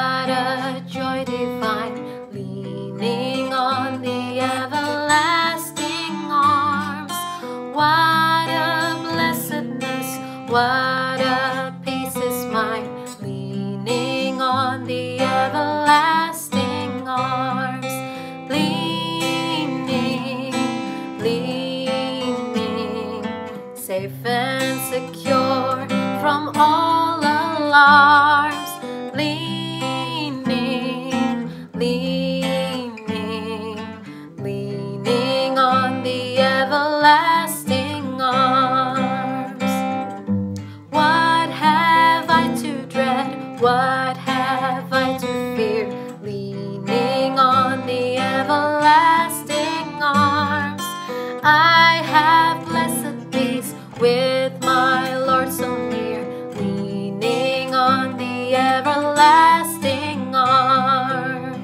What a joy divine, leaning on the everlasting arms. What a blessedness, what a peace is mine, leaning on the everlasting arms. Leaning, leaning, safe and secure from all alarms. Leaning, leaning, leaning on the everlasting arms. What have I to dread? What have I to fear? Leaning on the everlasting arms. I have blessed peace with my Lord so near, leaning on the everlasting arms.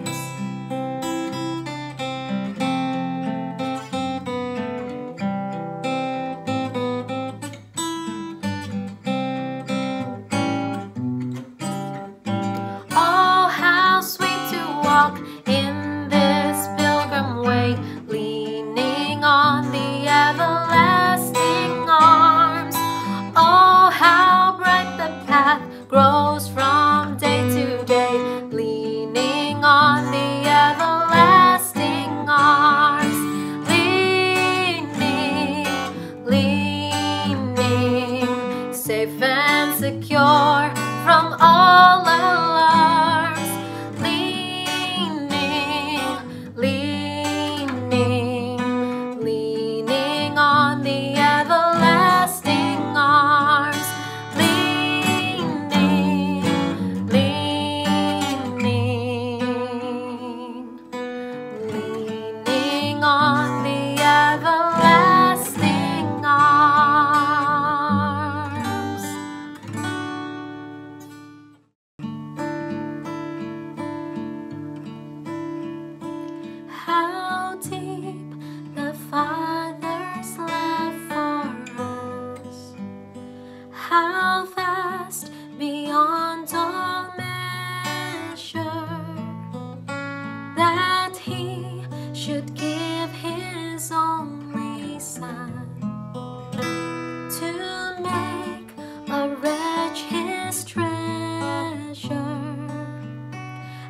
Oh, how sweet to walk in this pilgrim way, leaning on the everlasting arms. Oh, how bright the path grows from day to day, leaning on the everlasting arms. Leaning, leaning, safe and secure from all alarms. Leaning, leaning, leaning on the everlasting arms. Leaning, leaning, leaning on the everlasting arms. How deep the Father's love for us, how vast beyond all measure, that He should give His only Son to make a wretch His treasure.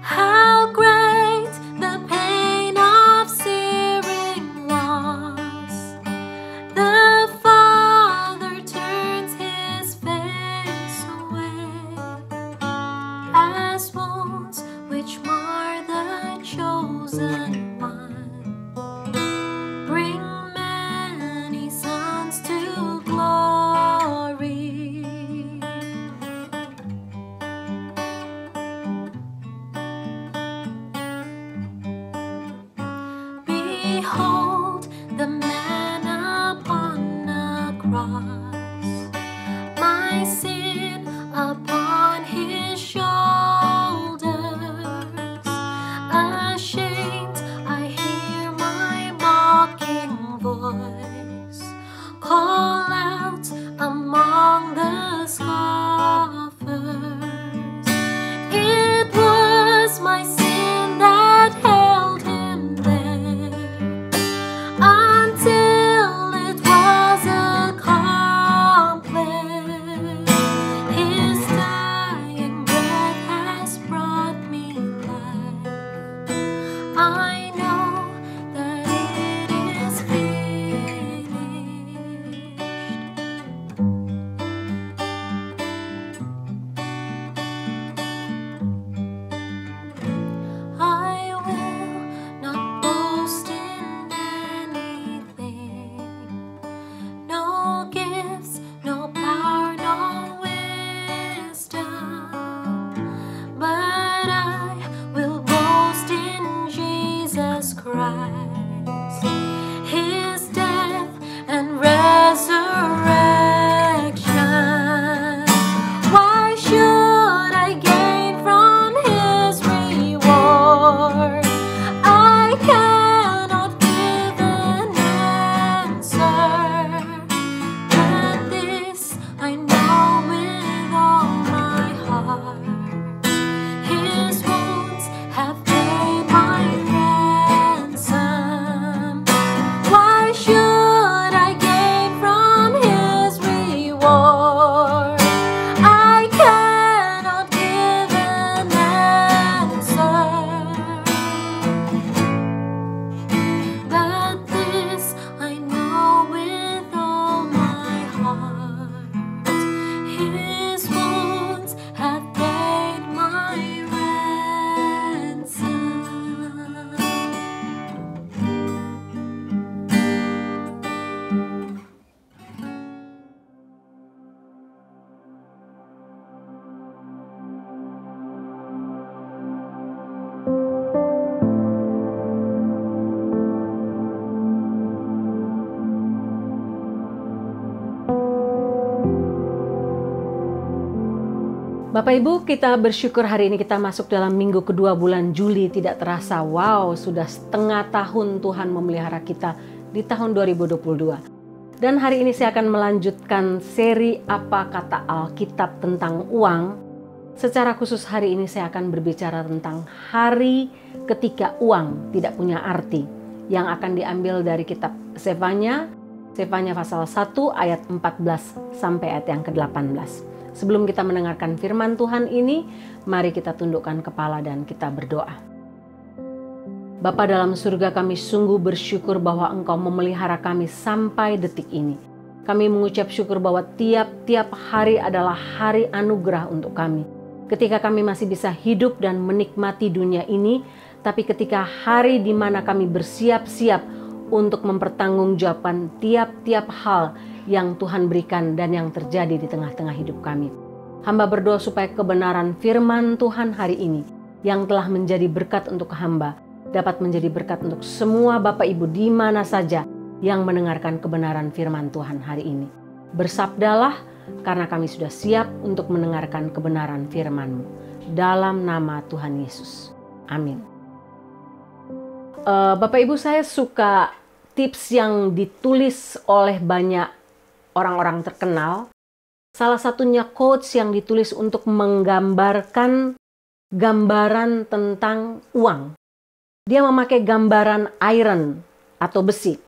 How great the pain of searing loss, the Father turns His face away, as wounds which mar the chosen one bring many sons to glory. Behold the man upon a cross, my sin upon His shoulders. Ashamed, I hear my mocking voice call out among the scoffers. It was my sin that held Him there until it was accomplished. His dying breath has brought me life. I know that it is finished. I will not boast in anything, no gifts, no power, no wisdom, but I will boast in Jesus Christ, His death and resurrection. Why should I gain from His reward? I cannot give an answer, but this I know with all my heart, His Bapak Ibu, kita bersyukur hari ini kita masuk dalam minggu kedua bulan Juli. Tidak terasa, wow, sudah setengah tahun Tuhan memelihara kita di tahun 2022. Dan hari ini saya akan melanjutkan seri Apa Kata Alkitab tentang uang. Secara khusus hari ini saya akan berbicara tentang hari ketika uang tidak punya arti, yang akan diambil dari kitab Sefanya pasal 1 ayat 14 sampai ayat yang ke-18. Sebelum kita mendengarkan firman Tuhan ini, mari kita tundukkan kepala dan kita berdoa. Bapa dalam surga, kami sungguh bersyukur bahwa Engkau memelihara kami sampai detik ini. Kami mengucap syukur bahwa tiap-tiap hari adalah hari anugerah untuk kami. Ketika kami masih bisa hidup dan menikmati dunia ini, tapi ketika hari di mana kami bersiap-siap untuk mempertanggungjawabkan tiap-tiap hal yang Tuhan berikan dan yang terjadi di tengah-tengah hidup kami. Hamba berdoa supaya kebenaran firman Tuhan hari ini yang telah menjadi berkat untuk hamba dapat menjadi berkat untuk semua Bapak Ibu di mana saja yang mendengarkan kebenaran firman Tuhan hari ini. Bersabdalah karena kami sudah siap untuk mendengarkan kebenaran firman-Mu. Dalam nama Tuhan Yesus. Amin. Bapak Ibu, saya suka tips yang ditulis oleh banyak orang-orang terkenal. Salah satunya quotes yang ditulis untuk menggambarkan gambaran tentang uang. Dia memakai gambaran iron atau besi.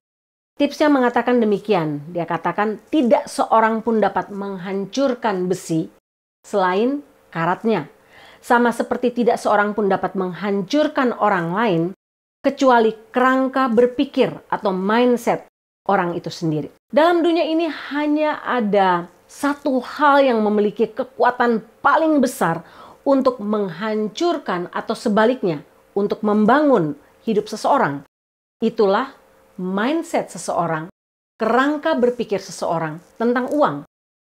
Tipsnya mengatakan demikian. Dia katakan tidak seorang pun dapat menghancurkan besi selain karatnya. Sama seperti tidak seorang pun dapat menghancurkan orang lain kecuali kerangka berpikir atau mindset orang itu sendiri. Dalam dunia ini hanya ada satu hal yang memiliki kekuatan paling besar untuk menghancurkan atau sebaliknya untuk membangun hidup seseorang. Itulah mindset seseorang, kerangka berpikir seseorang tentang uang.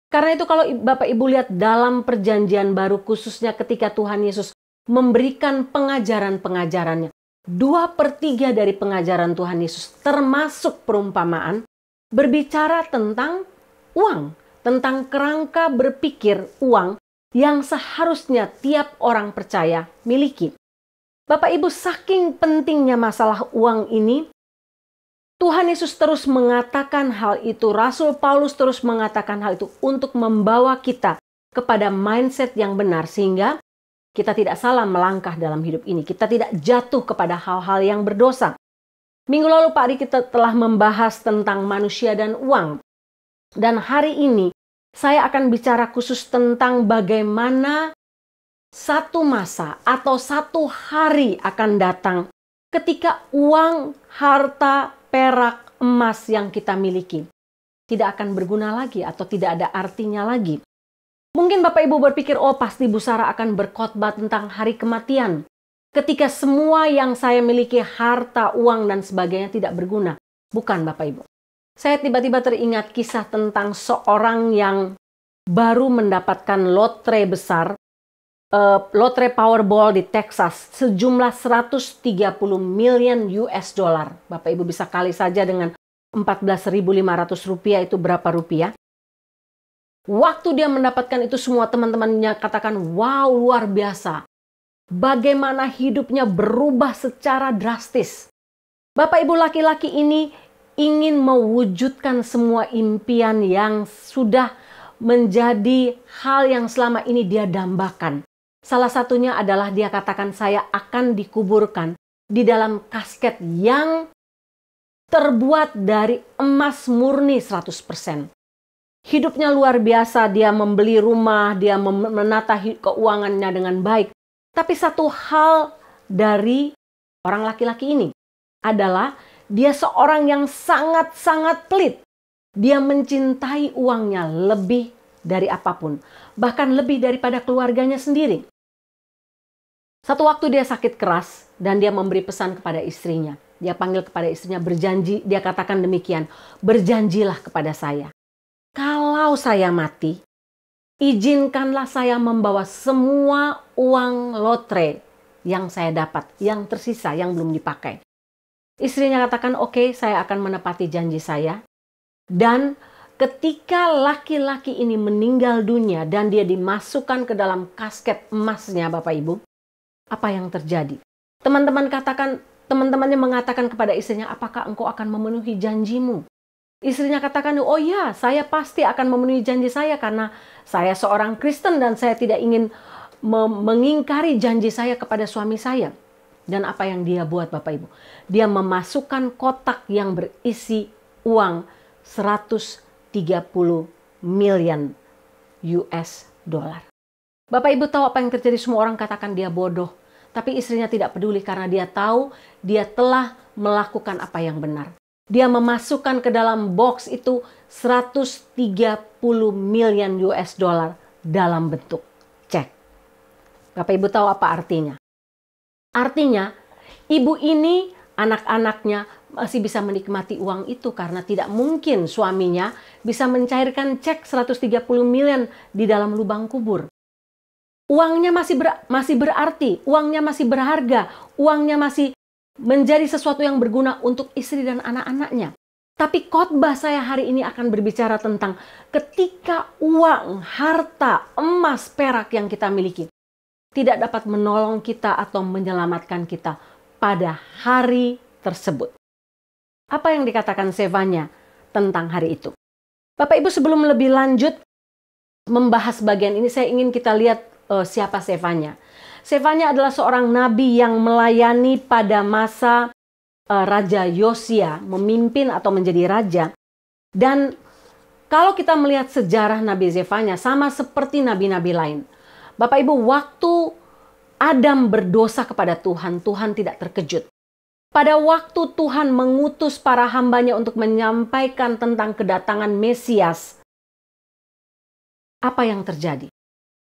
Karena itu kalau Bapak Ibu lihat dalam perjanjian baru, khususnya ketika Tuhan Yesus memberikan pengajaran-pengajarannya, 2/3 dari pengajaran Tuhan Yesus termasuk perumpamaan berbicara tentang uang, tentang kerangka berpikir uang yang seharusnya tiap orang percaya miliki. Bapak Ibu, saking pentingnya masalah uang ini, Tuhan Yesus terus mengatakan hal itu, Rasul Paulus terus mengatakan hal itu untuk membawa kita kepada mindset yang benar sehingga kita tidak salah melangkah dalam hidup ini. Kita tidak jatuh kepada hal-hal yang berdosa. Minggu lalu Pak Ari kita telah membahas tentang manusia dan uang. Dan hari ini saya akan bicara khusus tentang bagaimana satu masa atau satu hari akan datang ketika uang, harta, perak, emas yang kita miliki tidak akan berguna lagi atau tidak ada artinya lagi. Mungkin Bapak Ibu berpikir, oh pasti Bu Sarah akan berkhotbah tentang hari kematian. Ketika semua yang saya miliki, harta, uang, dan sebagainya tidak berguna. Bukan Bapak Ibu. Saya tiba-tiba teringat kisah tentang seorang yang baru mendapatkan lotre besar. Lotre Powerball di Texas. Sejumlah 130 million US dollar. Bapak Ibu bisa kali saja dengan 14.500 rupiah itu berapa rupiah. Waktu dia mendapatkan itu semua teman-temannya katakan, wow luar biasa. Bagaimana hidupnya berubah secara drastis. Bapak Ibu, laki-laki ini ingin mewujudkan semua impian yang sudah menjadi hal yang selama ini dia dambakan. Salah satunya adalah dia katakan, saya akan dikuburkan di dalam kasket yang terbuat dari emas murni 100%. Hidupnya luar biasa, dia membeli rumah, dia menata keuangannya dengan baik. Tapi satu hal dari orang laki-laki ini adalah dia seorang yang sangat-sangat pelit. Dia mencintai uangnya lebih dari apapun, bahkan lebih daripada keluarganya sendiri. Satu waktu dia sakit keras dan dia memberi pesan kepada istrinya. Dia panggil kepada istrinya, berjanji, dia katakan demikian, berjanjilah kepada saya. Kalau saya mati, izinkanlah saya membawa semua uang lotre yang saya dapat, yang tersisa, yang belum dipakai. Istrinya katakan, oke, saya akan menepati janji saya. Dan ketika laki-laki ini meninggal dunia dan dia dimasukkan ke dalam kasket emasnya, Bapak Ibu, apa yang terjadi? Teman-temannya mengatakan kepada istrinya, apakah engkau akan memenuhi janjimu? Istrinya katakan, oh ya, saya pasti akan memenuhi janji saya karena saya seorang Kristen dan saya tidak ingin mengingkari janji saya kepada suami saya. Dan apa yang dia buat, Bapak Ibu? Dia memasukkan kotak yang berisi uang 130 miliar US dollar. Bapak Ibu tahu apa yang terjadi? Semua orang katakan dia bodoh. Tapi istrinya tidak peduli karena dia tahu dia telah melakukan apa yang benar. Dia memasukkan ke dalam box itu 130 miliar US dollar dalam bentuk cek. Bapak Ibu tahu apa artinya? Artinya ibu ini, anak-anaknya masih bisa menikmati uang itu karena tidak mungkin suaminya bisa mencairkan cek 130 miliar di dalam lubang kubur. Uangnya masih berarti, uangnya masih berharga, uangnya masih menjadi sesuatu yang berguna untuk istri dan anak-anaknya. Tapi khotbah saya hari ini akan berbicara tentang ketika uang, harta, emas, perak yang kita miliki tidak dapat menolong kita atau menyelamatkan kita pada hari tersebut. Apa yang dikatakan Zefanya tentang hari itu? Bapak Ibu, sebelum lebih lanjut membahas bagian ini, saya ingin kita lihat siapa Zefanya. Zefanya adalah seorang nabi yang melayani pada masa Raja Yosia, memimpin atau menjadi raja. Dan kalau kita melihat sejarah Nabi Zefanya, sama seperti nabi-nabi lain. Bapak Ibu, waktu Adam berdosa kepada Tuhan, Tuhan tidak terkejut. Pada waktu Tuhan mengutus para hambanya untuk menyampaikan tentang kedatangan Mesias, apa yang terjadi?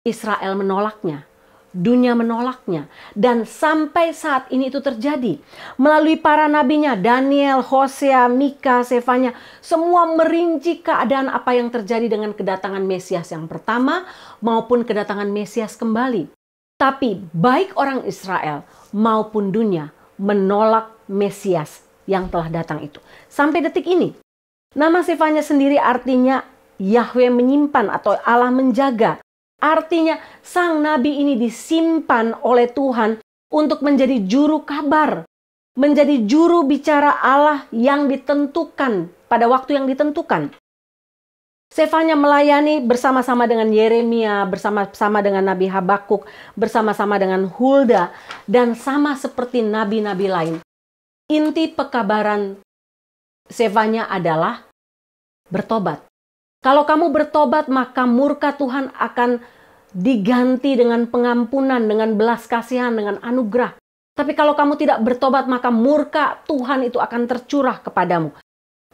Israel menolaknya. Dunia menolaknya. Dan sampai saat ini itu terjadi. Melalui para nabinya, Daniel, Hosea, Mika, Zefanya, semua merinci keadaan apa yang terjadi dengan kedatangan Mesias yang pertama maupun kedatangan Mesias kembali. Tapi baik orang Israel maupun dunia menolak Mesias yang telah datang itu. Sampai detik ini. Nama Zefanya sendiri artinya Yahweh menyimpan atau Allah menjaga. Artinya sang nabi ini disimpan oleh Tuhan untuk menjadi juru kabar. Menjadi juru bicara Allah yang ditentukan pada waktu yang ditentukan. Zefanya melayani bersama-sama dengan Yeremia, bersama-sama dengan Nabi Habakuk, bersama-sama dengan Hulda, dan sama seperti nabi-nabi lain. Inti pekabaran Zefanya adalah bertobat. Kalau kamu bertobat, maka murka Tuhan akan diganti dengan pengampunan, dengan belas kasihan, dengan anugerah. Tapi kalau kamu tidak bertobat, maka murka Tuhan itu akan tercurah kepadamu.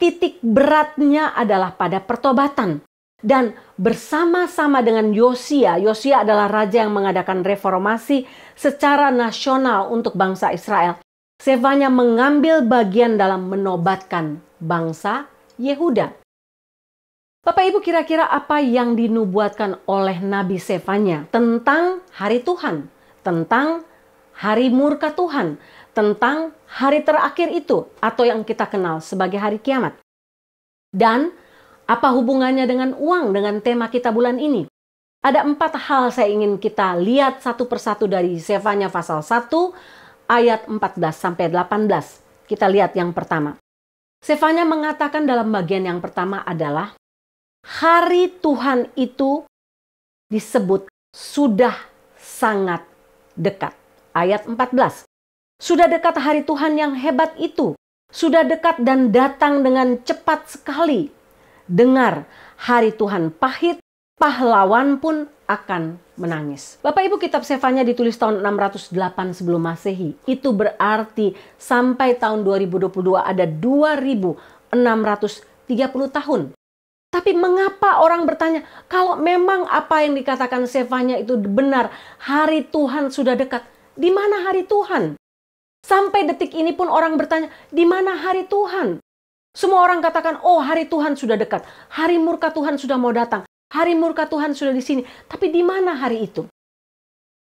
Titik beratnya adalah pada pertobatan. Dan bersama-sama dengan Yosia adalah raja yang mengadakan reformasi secara nasional untuk bangsa Israel. Zefanya mengambil bagian dalam menobatkan bangsa Yehuda. Bapak Ibu, kira-kira apa yang dinubuatkan oleh Nabi Zefanya tentang hari Tuhan, tentang hari murka Tuhan, tentang hari terakhir itu atau yang kita kenal sebagai hari kiamat? Dan apa hubungannya dengan uang, dengan tema kita bulan ini? Ada 4 hal saya ingin kita lihat satu persatu dari Zefanya pasal 1 ayat 14 sampai 18. Kita lihat yang pertama. Zefanya mengatakan dalam bagian yang pertama adalah hari Tuhan itu disebut sudah sangat dekat. Ayat 14. Sudah dekat hari Tuhan yang hebat itu. Sudah dekat dan datang dengan cepat sekali. Dengar, hari Tuhan pahit, pahlawan pun akan menangis. Bapak Ibu, kitab Zefanya ditulis tahun 608 sebelum Masehi. Itu berarti sampai tahun 2022 ada 2630 tahun. Tapi mengapa orang bertanya, kalau memang apa yang dikatakan Zefanya itu benar, hari Tuhan sudah dekat, di mana hari Tuhan? Sampai detik ini pun orang bertanya, di mana hari Tuhan? Semua orang katakan, oh hari Tuhan sudah dekat, hari murka Tuhan sudah mau datang, hari murka Tuhan sudah di sini. Tapi di mana hari itu?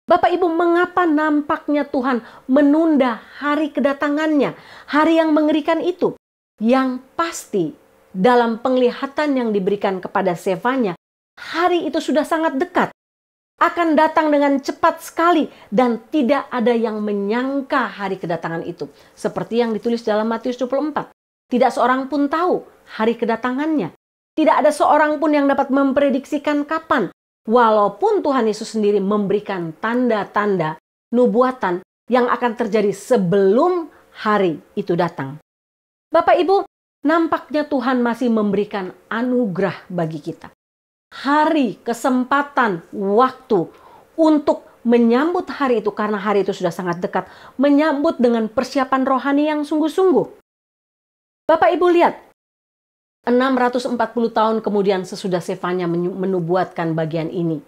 Bapak Ibu, mengapa nampaknya Tuhan menunda hari kedatangannya, hari yang mengerikan itu? Yang pasti, dalam penglihatan yang diberikan kepada Zefanya, hari itu sudah sangat dekat. Akan datang dengan cepat sekali dan tidak ada yang menyangka hari kedatangan itu. Seperti yang ditulis dalam Matius 24. Tidak seorang pun tahu hari kedatangannya. Tidak ada seorang pun yang dapat memprediksikan kapan. Walaupun Tuhan Yesus sendiri memberikan tanda-tanda nubuatan yang akan terjadi sebelum hari itu datang. Bapak Ibu, nampaknya Tuhan masih memberikan anugerah bagi kita. Hari, kesempatan, waktu untuk menyambut hari itu, karena hari itu sudah sangat dekat. Menyambut dengan persiapan rohani yang sungguh-sungguh. Bapak Ibu lihat, 640 tahun kemudian sesudah Zefanya menubuatkan bagian ini,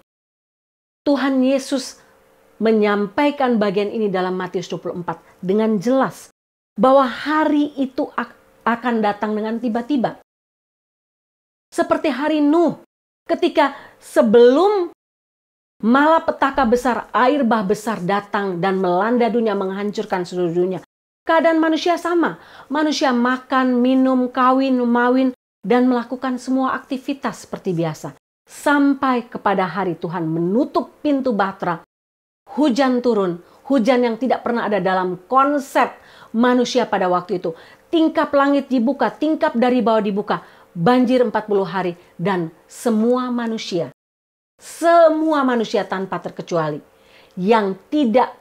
Tuhan Yesus menyampaikan bagian ini dalam Matius 24 dengan jelas bahwa hari itu akan datang dengan tiba-tiba. Seperti hari Nuh, ketika sebelum malapetaka besar, air bah besar datang dan melanda dunia, menghancurkan seluruh dunia. Keadaan manusia sama. Manusia makan, minum, kawin, mawin, dan melakukan semua aktivitas seperti biasa. Sampai kepada hari Tuhan menutup pintu bahtera. Hujan turun. Hujan yang tidak pernah ada dalam konsep manusia pada waktu itu. Tingkap langit dibuka, tingkap dari bawah dibuka. Banjir 40 hari. Dan semua manusia tanpa terkecuali yang tidak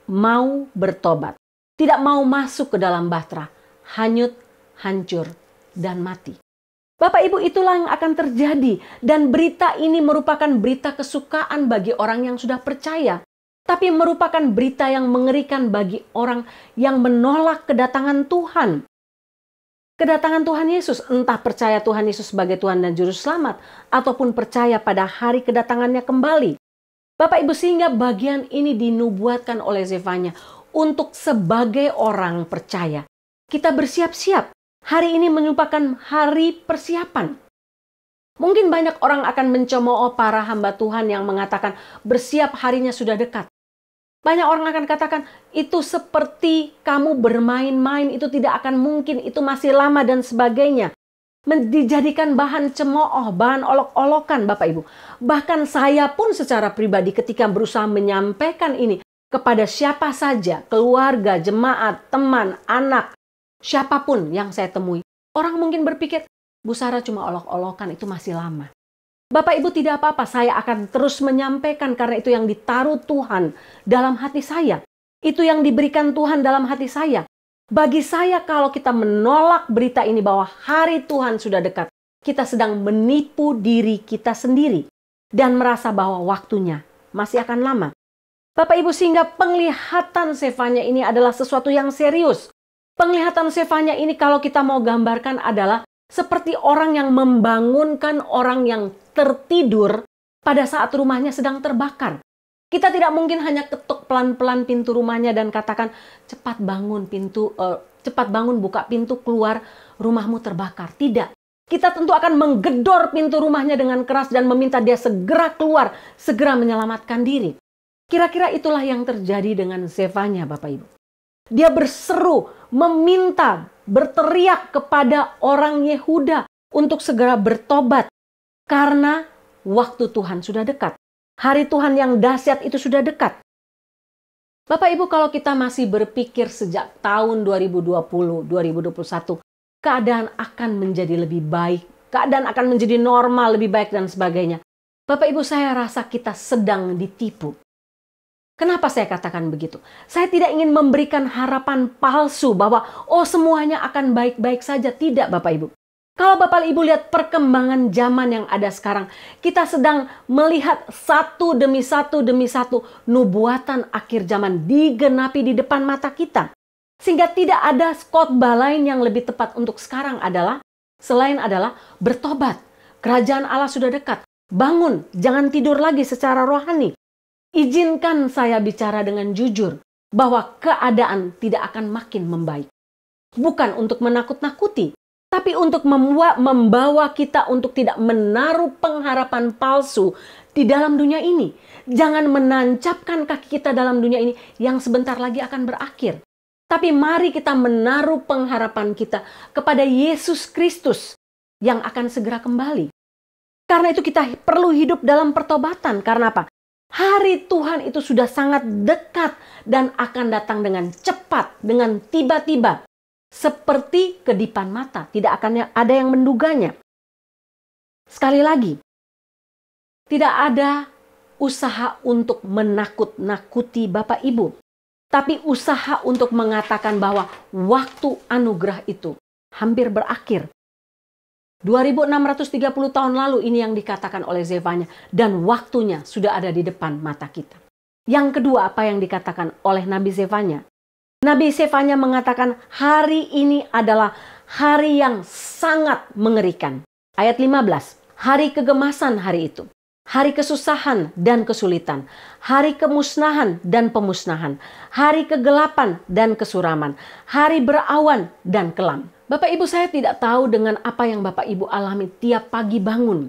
mau bertobat, tidak mau masuk ke dalam bahtera, hanyut, hancur, dan mati. Bapak Ibu, itulah yang akan terjadi. Dan berita ini merupakan berita kesukaan bagi orang yang sudah percaya. Tapi merupakan berita yang mengerikan bagi orang yang menolak kedatangan Tuhan. Kedatangan Tuhan Yesus, entah percaya Tuhan Yesus sebagai Tuhan dan Juru Selamat, ataupun percaya pada hari kedatangannya kembali. Bapak Ibu, sehingga bagian ini dinubuatkan oleh Zefanya untuk sebagai orang percaya. Kita bersiap-siap. Hari ini merupakan hari persiapan. Mungkin banyak orang akan mencemooh para hamba Tuhan yang mengatakan bersiap, harinya sudah dekat. Banyak orang akan katakan itu seperti kamu bermain-main, itu tidak akan mungkin, itu masih lama dan sebagainya. Dijadikan bahan cemooh, bahan olok-olokan Bapak Ibu. Bahkan saya pun secara pribadi ketika berusaha menyampaikan ini kepada siapa saja, keluarga, jemaat, teman, anak, siapapun yang saya temui, orang mungkin berpikir, Bu Sarah cuma olok-olokan, itu masih lama. Bapak Ibu, tidak apa-apa, saya akan terus menyampaikan karena itu yang ditaruh Tuhan dalam hati saya. Itu yang diberikan Tuhan dalam hati saya. Bagi saya, kalau kita menolak berita ini bahwa hari Tuhan sudah dekat, kita sedang menipu diri kita sendiri dan merasa bahwa waktunya masih akan lama. Bapak Ibu, sehingga penglihatan Zefanya ini adalah sesuatu yang serius. Penglihatan Zefanya ini kalau kita mau gambarkan adalah seperti orang yang membangunkan orang yang tertidur pada saat rumahnya sedang terbakar. Kita tidak mungkin hanya ketuk pelan-pelan pintu rumahnya dan katakan, cepat bangun buka pintu keluar, rumahmu terbakar. Tidak. Kita tentu akan menggedor pintu rumahnya dengan keras dan meminta dia segera keluar, segera menyelamatkan diri. Kira-kira itulah yang terjadi dengan Zefanya, Bapak Ibu. Dia berseru, meminta, berteriak kepada orang Yehuda untuk segera bertobat. Karena waktu Tuhan sudah dekat. Hari Tuhan yang dahsyat itu sudah dekat. Bapak Ibu, kalau kita masih berpikir sejak tahun 2020, 2021, keadaan akan menjadi lebih baik. Keadaan akan menjadi normal, lebih baik dan sebagainya. Bapak Ibu, saya rasa kita sedang ditipu. Kenapa saya katakan begitu? Saya tidak ingin memberikan harapan palsu bahwa semuanya akan baik-baik saja. Tidak, Bapak Ibu. Kalau Bapak Ibu lihat perkembangan zaman yang ada sekarang, kita sedang melihat satu demi satu nubuatan akhir zaman digenapi di depan mata kita. Sehingga tidak ada khotbah lain yang lebih tepat untuk sekarang selain bertobat. Kerajaan Allah sudah dekat. Bangun, jangan tidur lagi secara rohani. Izinkan saya bicara dengan jujur bahwa keadaan tidak akan makin membaik. Bukan untuk menakut-nakuti, tapi untuk membawa kita untuk tidak menaruh pengharapan palsu di dalam dunia ini. Jangan menancapkan kaki kita dalam dunia ini yang sebentar lagi akan berakhir. Tapi mari kita menaruh pengharapan kita kepada Yesus Kristus yang akan segera kembali. Karena itu kita perlu hidup dalam pertobatan. Karena apa? Hari Tuhan itu sudah sangat dekat dan akan datang dengan cepat, dengan tiba-tiba. Seperti kedipan mata, tidak akan ada yang menduganya. Sekali lagi, tidak ada usaha untuk menakut-nakuti Bapak Ibu. Tapi usaha untuk mengatakan bahwa waktu anugerah itu hampir berakhir. 2630 tahun lalu ini yang dikatakan oleh Zefanya, dan waktunya sudah ada di depan mata kita. Yang kedua, apa yang dikatakan oleh Nabi Zefanya? Nabi Zefanya mengatakan hari ini adalah hari yang sangat mengerikan. Ayat 15, hari kegemasan hari itu. Hari kesusahan dan kesulitan, hari kemusnahan dan pemusnahan, hari kegelapan dan kesuraman, hari berawan dan kelam. Bapak Ibu, saya tidak tahu dengan apa yang Bapak Ibu alami tiap pagi bangun.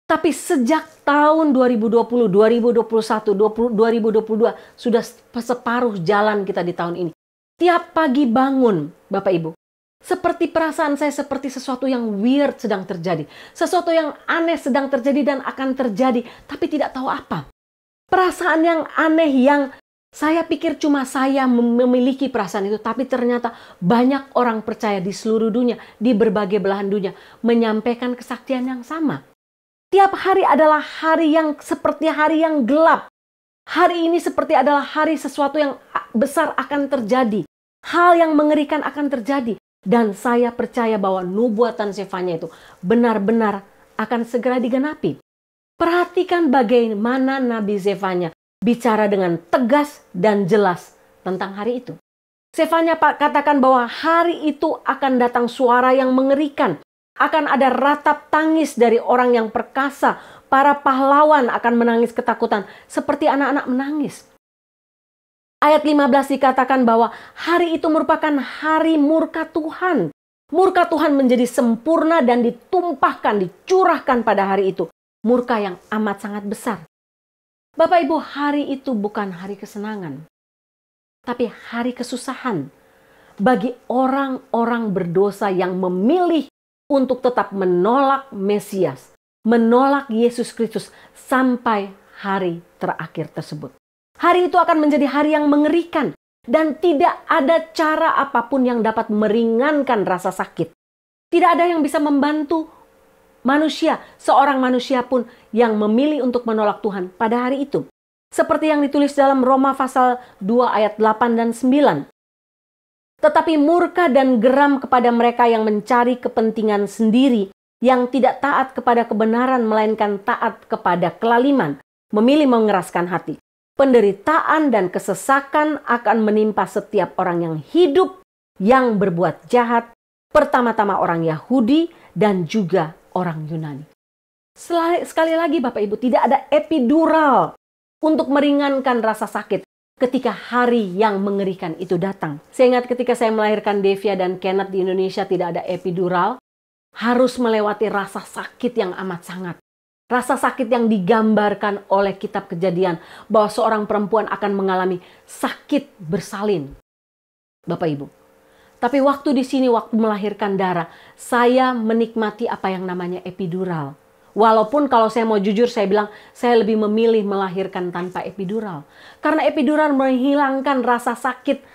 Tapi sejak tahun 2020, 2021, 2022 sudah separuh jalan kita di tahun ini. Tiap pagi bangun, Bapak Ibu. Seperti perasaan saya seperti sesuatu yang weird sedang terjadi. Sesuatu yang aneh sedang terjadi dan akan terjadi, tapi tidak tahu apa. Perasaan yang aneh yang saya pikir cuma saya memiliki perasaan itu, tapi ternyata banyak orang percaya di seluruh dunia, di berbagai belahan dunia, menyampaikan kesaktian yang sama. Tiap hari adalah hari yang seperti hari yang gelap. Hari ini seperti adalah hari sesuatu yang besar akan terjadi. Hal yang mengerikan akan terjadi. Dan saya percaya bahwa nubuatan Zefanya itu benar-benar akan segera digenapi. Perhatikan bagaimana Nabi Zefanya bicara dengan tegas dan jelas tentang hari itu. Zefanya katakan bahwa hari itu akan datang suara yang mengerikan. Akan ada ratap tangis dari orang yang perkasa. Para pahlawan akan menangis ketakutan seperti anak-anak menangis. Ayat 15 dikatakan bahwa hari itu merupakan hari murka Tuhan. Murka Tuhan menjadi sempurna dan ditumpahkan, dicurahkan pada hari itu. Murka yang amat sangat besar. Bapak Ibu, hari itu bukan hari kesenangan. Tapi hari kesusahan. Bagi orang-orang berdosa yang memilih untuk tetap menolak Mesias. Menolak Yesus Kristus sampai hari terakhir tersebut. Hari itu akan menjadi hari yang mengerikan. Dan tidak ada cara apapun yang dapat meringankan rasa sakit. Tidak ada yang bisa membantu manusia, seorang manusia pun yang memilih untuk menolak Tuhan pada hari itu. Seperti yang ditulis dalam Roma pasal 2 ayat 8 dan 9. Tetapi murka dan geram kepada mereka yang mencari kepentingan sendiri, yang tidak taat kepada kebenaran melainkan taat kepada kelaliman, memilih mengeraskan hati. Penderitaan dan kesesakan akan menimpa setiap orang yang hidup, yang berbuat jahat, pertama-tama orang Yahudi dan juga orang Yunani. Sekali lagi Bapak Ibu, tidak ada epidural untuk meringankan rasa sakit ketika hari yang mengerikan itu datang. Saya ingat ketika saya melahirkan Devia dan Kenneth di Indonesia tidak ada epidural, harus melewati rasa sakit yang amat sangat. Rasa sakit yang digambarkan oleh kitab Kejadian bahwa seorang perempuan akan mengalami sakit bersalin. Bapak Ibu. Tapi waktu di sini, waktu melahirkan darah, saya menikmati apa yang namanya epidural. Walaupun kalau saya mau jujur, saya bilang saya lebih memilih melahirkan tanpa epidural. Karena epidural menghilangkan rasa sakit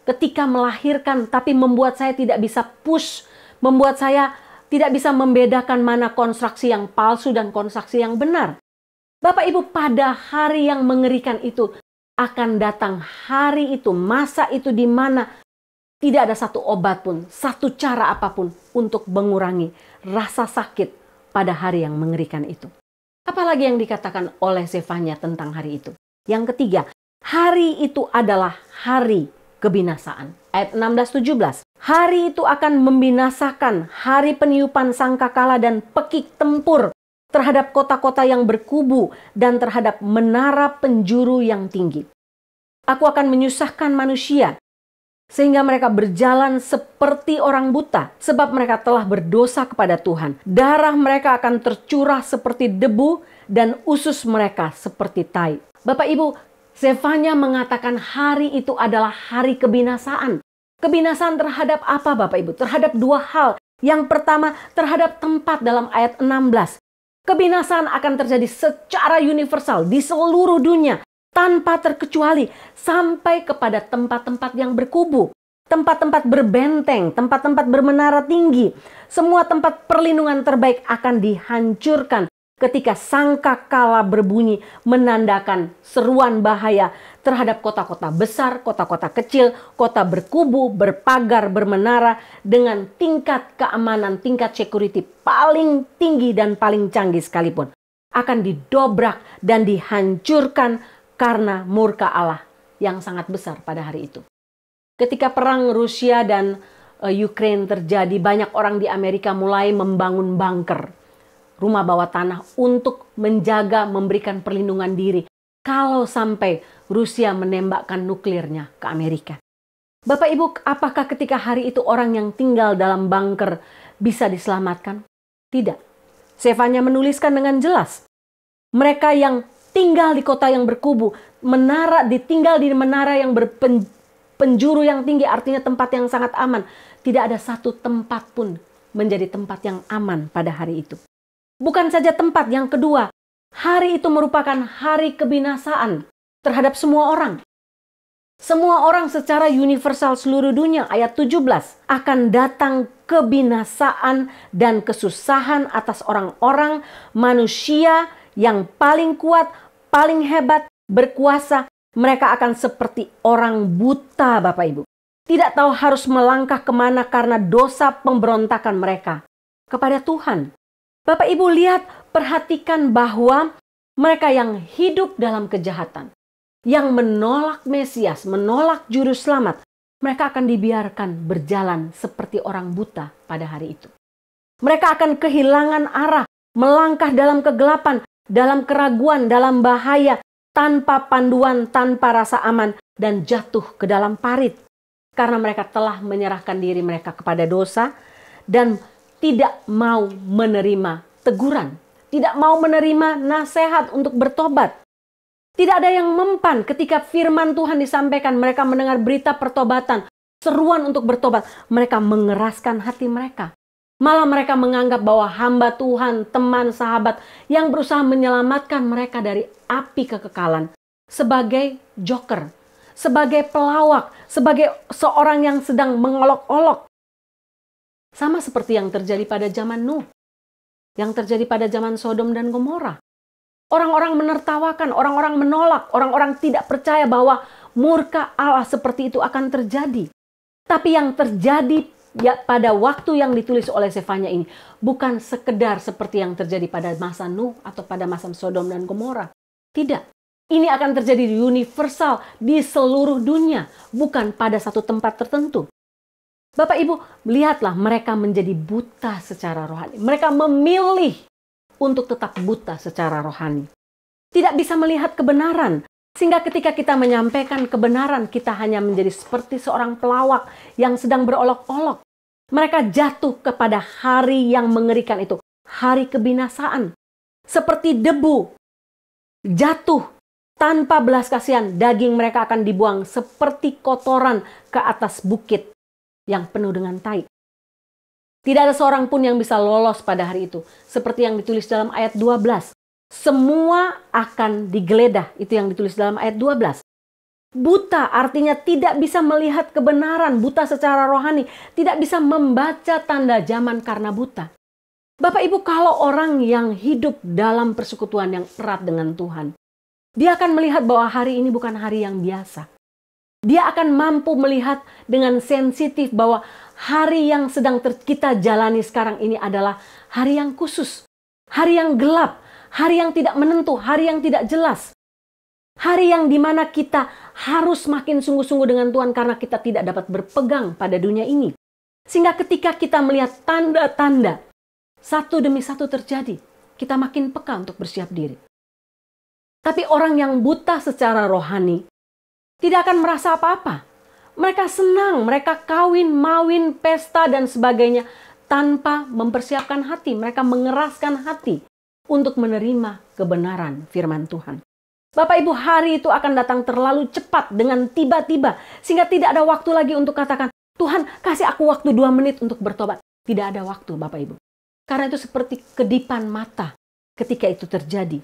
ketika melahirkan, tapi membuat saya tidak bisa push, membuat saya tidak bisa membedakan mana konstruksi yang palsu dan konstruksi yang benar. Bapak Ibu, pada hari yang mengerikan itu akan datang hari itu, masa itu di mana tidak ada satu obat pun, satu cara apapun untuk mengurangi rasa sakit pada hari yang mengerikan itu. Apalagi yang dikatakan oleh Zefanya tentang hari itu. Yang ketiga, hari itu adalah hari kebinasaan. Ayat 16-17. Hari itu akan membinasakan hari peniupan sangkakala dan pekik tempur terhadap kota-kota yang berkubu dan terhadap menara penjuru yang tinggi. Aku akan menyusahkan manusia sehingga mereka berjalan seperti orang buta sebab mereka telah berdosa kepada Tuhan. Darah mereka akan tercurah seperti debu dan usus mereka seperti tai. Bapak Ibu, Zefanya mengatakan hari itu adalah hari kebinasaan. Kebinasaan terhadap apa Bapak Ibu? Terhadap dua hal Yang pertama, terhadap tempat dalam ayat 16. Kebinasaan akan terjadi secara universal di seluruh dunia tanpa terkecuali sampai kepada tempat-tempat yang berkubu, tempat-tempat berbenteng, tempat-tempat bermenara tinggi. Semua tempat perlindungan terbaik akan dihancurkan ketika sangkakala berbunyi menandakan seruan bahaya terhadap kota-kota besar, kota-kota kecil, kota berkubu, berpagar, bermenara dengan tingkat keamanan, tingkat security paling tinggi dan paling canggih sekalipun akan didobrak dan dihancurkan karena murka Allah yang sangat besar pada hari itu. Ketika perang Rusia dan Ukraine terjadi, banyak orang di Amerika mulai membangun bunker, rumah bawah tanah untuk menjaga, memberikan perlindungan diri kalau sampai Rusia menembakkan nuklirnya ke Amerika. Bapak Ibu, apakah ketika hari itu orang yang tinggal dalam bunker bisa diselamatkan? Tidak. Sefanya menuliskan dengan jelas, mereka yang tinggal di kota yang berkubu, tinggal di menara yang berpenjuru yang tinggi, artinya tempat yang sangat aman. Tidak ada satu tempat pun menjadi tempat yang aman pada hari itu. Bukan saja tempat, yang kedua, hari itu merupakan hari kebinasaan terhadap semua orang. Semua orang secara universal seluruh dunia, ayat 17, akan datang kebinasaan dan kesusahan atas orang-orang manusia yang paling kuat, paling hebat, berkuasa. Mereka akan seperti orang buta, Bapak Ibu. Tidak tahu harus melangkah kemana karena dosa pemberontakan mereka kepada Tuhan. Bapak Ibu lihat, perhatikan bahwa mereka yang hidup dalam kejahatan, yang menolak Mesias, menolak Juru Selamat, mereka akan dibiarkan berjalan seperti orang buta pada hari itu. Mereka akan kehilangan arah, melangkah dalam kegelapan, dalam keraguan, dalam bahaya, tanpa panduan, tanpa rasa aman, dan jatuh ke dalam parit. Karena mereka telah menyerahkan diri mereka kepada dosa dan tidak mau menerima teguran, tidak mau menerima nasihat untuk bertobat. Tidak ada yang mempan ketika firman Tuhan disampaikan, mereka mendengar berita pertobatan, seruan untuk bertobat, mereka mengeraskan hati mereka. Malah mereka menganggap bahwa hamba Tuhan, teman, sahabat yang berusaha menyelamatkan mereka dari api kekekalan sebagai joker, sebagai pelawak, sebagai seorang yang sedang mengolok-olok. Sama seperti yang terjadi pada zaman Nuh, yang terjadi pada zaman Sodom dan Gomora. Orang-orang menertawakan, orang-orang menolak, orang-orang tidak percaya bahwa murka Allah seperti itu akan terjadi. Tapi yang terjadi ya pada waktu yang ditulis oleh Sefanya ini bukan sekedar seperti yang terjadi pada masa Nuh atau pada masa Sodom dan Gomora. Tidak. Ini akan terjadi universal di seluruh dunia, bukan pada satu tempat tertentu. Bapak Ibu, lihatlah mereka menjadi buta secara rohani. Mereka memilih untuk tetap buta secara rohani. Tidak bisa melihat kebenaran. Sehingga ketika kita menyampaikan kebenaran, kita hanya menjadi seperti seorang pelawak yang sedang berolok-olok. Mereka jatuh kepada hari yang mengerikan itu. Hari kebinasaan. Seperti debu. Jatuh tanpa belas kasihan. Daging mereka akan dibuang seperti kotoran ke atas bukit yang penuh dengan tai. Tidak ada seorang pun yang bisa lolos pada hari itu. Seperti yang ditulis dalam ayat 12. Semua akan digeledah. Itu yang ditulis dalam ayat 12. Buta artinya tidak bisa melihat kebenaran. Buta secara rohani. Tidak bisa membaca tanda zaman karena buta. Bapak Ibu, kalau orang yang hidup dalam persekutuan yang erat dengan Tuhan, dia akan melihat bahwa hari ini bukan hari yang biasa. Dia akan mampu melihat dengan sensitif bahwa hari yang sedang kita jalani sekarang ini adalah hari yang khusus. Hari yang gelap, hari yang tidak menentu, hari yang tidak jelas. Hari yang dimana kita harus makin sungguh-sungguh dengan Tuhan karena kita tidak dapat berpegang pada dunia ini. Sehingga ketika kita melihat tanda-tanda satu demi satu terjadi, kita makin peka untuk bersiap diri. Tapi orang yang buta secara rohani tidak akan merasa apa-apa. Mereka senang, mereka kawin, mawin, pesta, dan sebagainya tanpa mempersiapkan hati. Mereka mengeraskan hati untuk menerima kebenaran firman Tuhan. Bapak Ibu, hari itu akan datang terlalu cepat dengan tiba-tiba. Sehingga tidak ada waktu lagi untuk katakan, Tuhan kasih aku waktu 2 menit untuk bertobat. Tidak ada waktu, Bapak Ibu. Karena itu seperti kedipan mata ketika itu terjadi.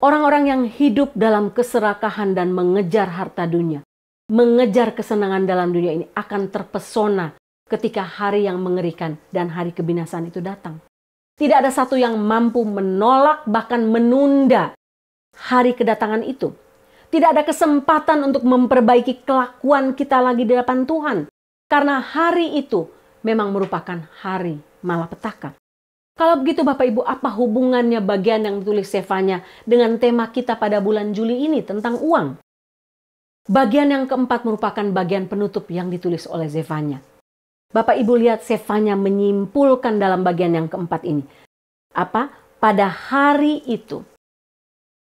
Orang-orang yang hidup dalam keserakahan dan mengejar harta dunia, mengejar kesenangan dalam dunia ini akan terpesona ketika hari yang mengerikan dan hari kebinasaan itu datang. Tidak ada satu yang mampu menolak bahkan menunda hari kedatangan itu. Tidak ada kesempatan untuk memperbaiki kelakuan kita lagi di hadapan Tuhan. Karena hari itu memang merupakan hari malapetaka. Kalau begitu Bapak Ibu, apa hubungannya bagian yang ditulis Zefanya dengan tema kita pada bulan Juli ini tentang uang? Bagian yang keempat merupakan bagian penutup yang ditulis oleh Zefanya. Bapak Ibu lihat Zefanya menyimpulkan dalam bagian yang keempat ini. Apa? Pada hari itu,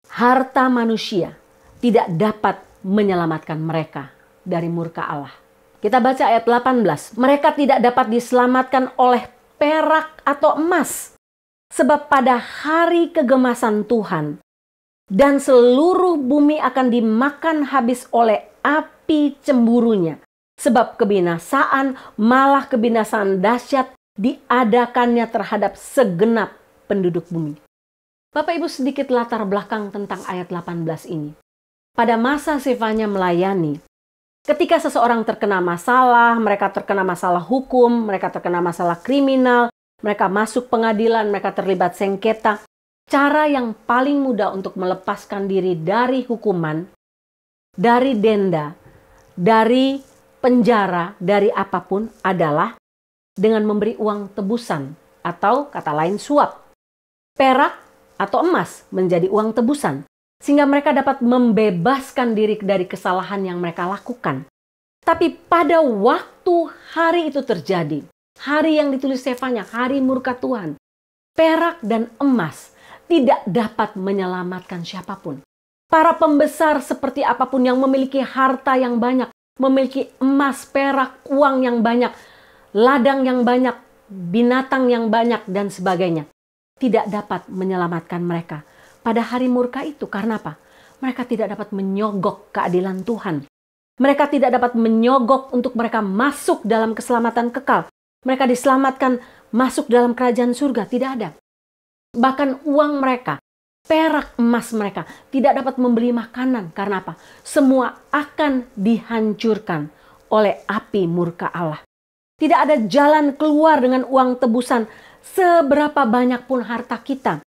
harta manusia tidak dapat menyelamatkan mereka dari murka Allah. Kita baca ayat 18. Mereka tidak dapat diselamatkan oleh perak atau emas. Sebab pada hari kegemasan Tuhan dan seluruh bumi akan dimakan habis oleh api cemburunya. Sebab kebinasaan, malah kebinasaan dahsyat diadakannya terhadap segenap penduduk bumi. Bapak Ibu, sedikit latar belakang tentang ayat 18 ini. Pada masa Zefanya melayani, ketika seseorang terkena masalah, mereka terkena masalah hukum, mereka terkena masalah kriminal, mereka masuk pengadilan, mereka terlibat sengketa. Cara yang paling mudah untuk melepaskan diri dari hukuman, dari denda, dari penjara, dari apapun adalah dengan memberi uang tebusan atau kata lain suap. Perak atau emas menjadi uang tebusan. Sehingga mereka dapat membebaskan diri dari kesalahan yang mereka lakukan. Tapi pada waktu hari itu terjadi, hari yang ditulis Zefanya, hari murka Tuhan, perak dan emas tidak dapat menyelamatkan siapapun. Para pembesar seperti apapun yang memiliki harta yang banyak, memiliki emas, perak, uang yang banyak, ladang yang banyak, binatang yang banyak, dan sebagainya, tidak dapat menyelamatkan mereka pada hari murka itu. Karena apa? Mereka tidak dapat menyogok keadilan Tuhan. Mereka tidak dapat menyogok untuk mereka masuk dalam keselamatan kekal. Mereka diselamatkan masuk dalam kerajaan surga. Tidak ada. Bahkan uang mereka, perak emas mereka tidak dapat membeli makanan. Karena apa? Semua akan dihancurkan oleh api murka Allah. Tidak ada jalan keluar dengan uang tebusan seberapa banyak pun harta kita.